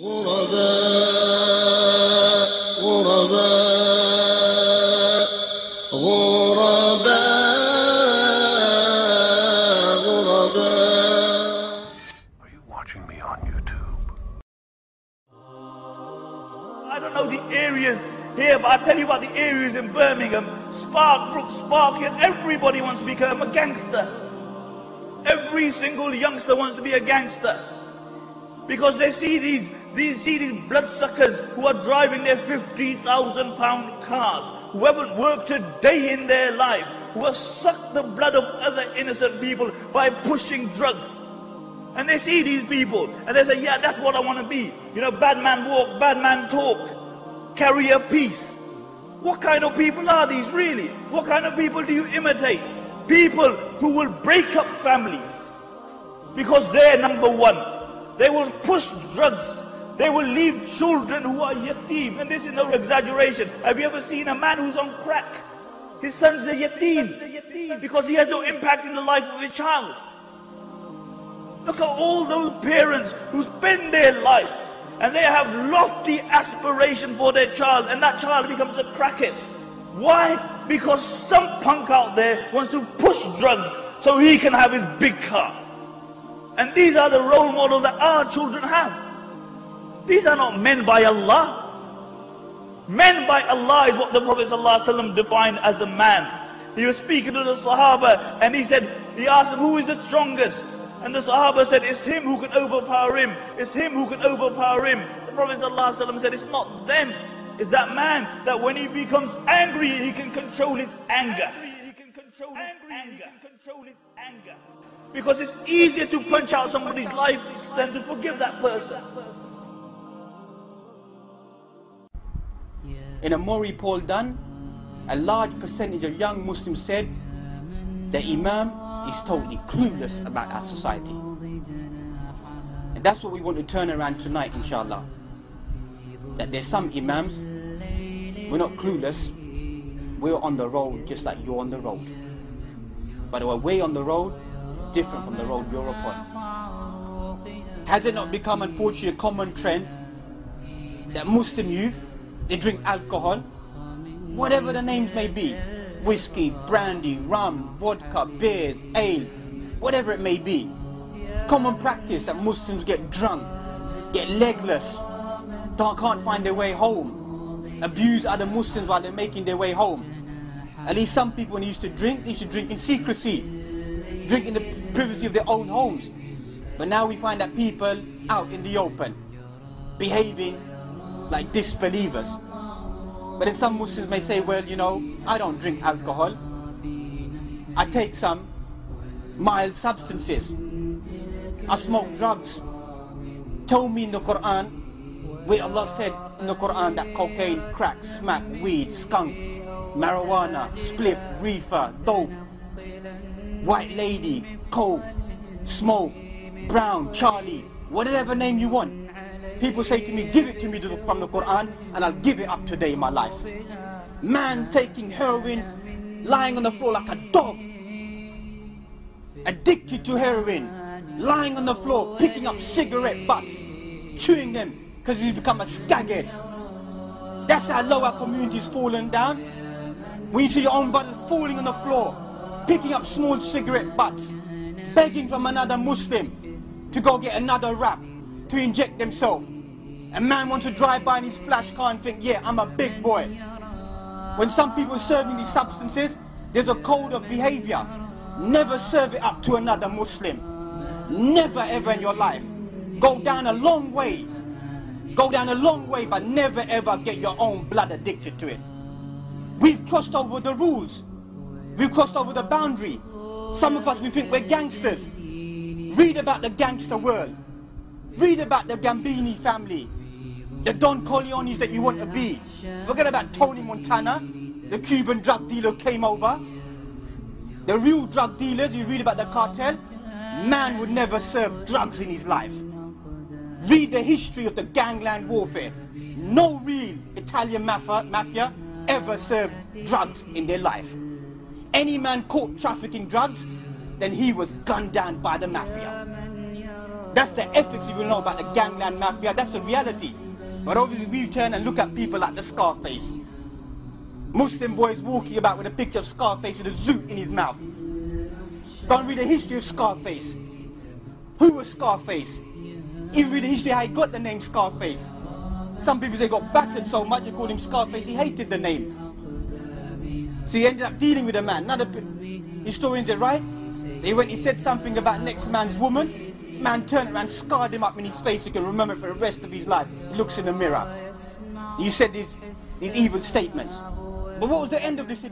غرباء غرباء غرباء غرباء. Are you watching me on YouTube? I don't know the areas here, but I'll tell you about the areas in Birmingham. Spark, Brook, Spark Hill, everybody wants to become a gangster. Every single youngster wants to be a gangster. Because they see these bloodsuckers who are driving their £50,000 cars, who haven't worked a day in their life, who have sucked the blood of other innocent people by pushing drugs. And they see these people and they say, yeah, that's what I want to be. You know, bad man walk, bad man talk, carry a peace. What kind of people are these really? What kind of people do you imitate? People who will break up families because they're number one. They will push drugs. They will leave children who are yatim. And this is no exaggeration. Have you ever seen a man who's on crack? His son's a yatim because he has no impact in the life of his child. Look at all those parents who spend their life and they have lofty aspiration for their child, and that child becomes a crackhead. Why? Because some punk out there wants to push drugs so he can have his big car. And these are the role models that our children have. These are not men by Allah. Men by Allah is what the Prophet ﷺ defined as a man. He was speaking to the Sahaba and he asked them, who is the strongest? And the Sahaba said, it's him who can overpower him. It's him who can overpower him. The Prophet ﷺ said, it's not them. It's that man that when he becomes angry, he can control his anger. He can control his anger. Because it's easier to punch out somebody's life than to forgive that person. In a Mori poll done, a large percentage of young Muslims said the Imam is totally clueless about our society. And that's what we want to turn around tonight, inshallah. That there's some Imams, we're not clueless, we're on the road just like you're on the road. But our way on the road is different from the road you're upon. Has it not become, unfortunately, a common trend that Muslim youth, they drink alcohol, whatever the names may be, whiskey, brandy, rum, vodka, beers, ale, whatever it may be. Common practice that Muslims get drunk, get legless, can't find their way home, abuse other Muslims while they're making their way home. At least some people, when they used to drink in secrecy, drink in the privacy of their own homes. But now we find that people out in the open, behaving like disbelievers. But then some Muslims may say, well, you know, I don't drink alcohol. I take some mild substances. I smoke drugs. Tell me in the Quran, where Allah said in the Quran that cocaine, crack, smack, weed, skunk, marijuana, spliff, reefer, dope, white lady, coke, smoke, brown, Charlie, whatever name you want. People say to me, give it to me from the Quran and I'll give it up today in my life. Man taking heroin, lying on the floor like a dog, addicted to heroin, lying on the floor, picking up cigarette butts, chewing them because he's become a skaghead. That's how low our community's fallen down. When you see your own brother falling on the floor, picking up small cigarette butts, begging from another Muslim to go get another wrap to inject themselves. A man wants to drive by in his flash car and think, yeah, I'm a big boy. When some people are serving these substances, there's a code of behavior. Never serve it up to another Muslim. Never ever in your life. Go down a long way. Go down a long way, but never ever get your own blood addicted to it. We've crossed over the rules. We've crossed over the boundary. Some of us, we think we're gangsters. Read about the gangster world. Read about the Gambini family, the Don Corleones that you want to be. Forget about Tony Montana, the Cuban drug dealer who came over. The real drug dealers, you read about the cartel. Man would never serve drugs in his life. Read the history of the gangland warfare. No real Italian mafia ever served drugs in their life. Any man caught trafficking drugs, then he was gunned down by the mafia. That's the ethics you will know about the gangland mafia. That's the reality. But obviously we turn and look at people like the Scarface. Muslim boys walking about with a picture of Scarface with a zoot in his mouth. Go and read the history of Scarface. Who was Scarface? Even read the history of how he got the name Scarface. Some people say he got battered so much they called him Scarface, he hated the name. So he ended up dealing with a man. None of the historians are right. He said something about next man's woman. Man turned around, scarred him up in his face. He can remember it for the rest of his life. He looks in the mirror. He said these evil statements. But what was the end of this?